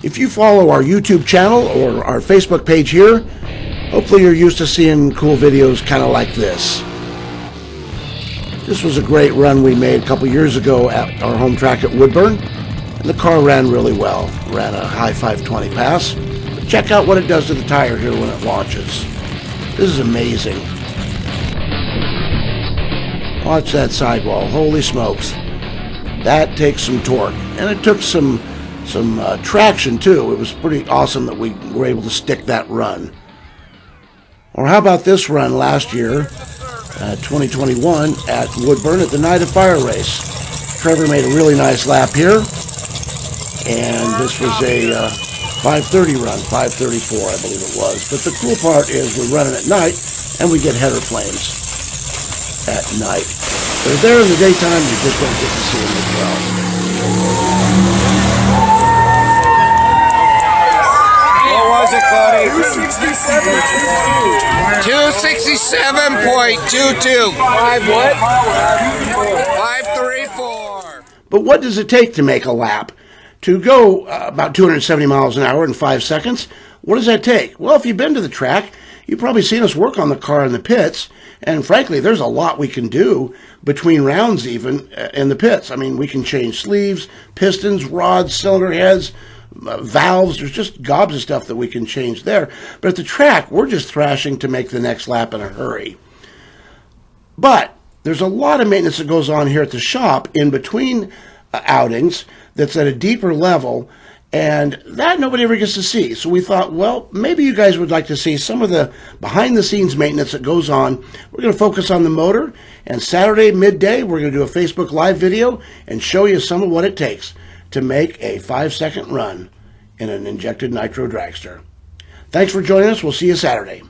If you follow our YouTube channel or our Facebook page here, hopefully you're used to seeing cool videos kind of like this. This was a great run we made a couple years ago at our home track at Woodburn, and the car ran really well. Ran a high 520 pass. But check out what it does to the tire here when it launches. This is amazing. Watch that sidewall. Holy smokes. That takes some torque. And it took some traction too. It was pretty awesome that we were able to stick that run. Or how about this run last year, 2021, at Woodburn at the Night of Fire race. Trevor made a really nice lap here. And this was a 5:30 run, 5:34 I believe it was. But the cool part is we're running at night and we get header flames at night. They're there in the daytime, you just don't get to see them as well. What was it, Cody? 267.22. 5 what? 534. But what does it take to make a lap? To go about 270 miles an hour in 5 seconds, what does that take? Well, if you've been to the track, you've probably seen us work on the car in the pits, and frankly, there's a lot we can do between rounds even in the pits. I mean, we can change sleeves, pistons, rods, cylinder heads, valves. There's just gobs of stuff that we can change there. But at the track, we're just thrashing to make the next lap in a hurry. But there's a lot of maintenance that goes on here at the shop in between outings that's at a deeper level, and that nobody ever gets to see. So we thought, well, maybe you guys would like to see some of the behind-the-scenes maintenance that goes on. We're going to focus on the motor, and Saturday midday, we're going to do a Facebook Live video and show you some of what it takes to make a 5-second run in an injected nitro dragster. Thanks for joining us. We'll see you Saturday.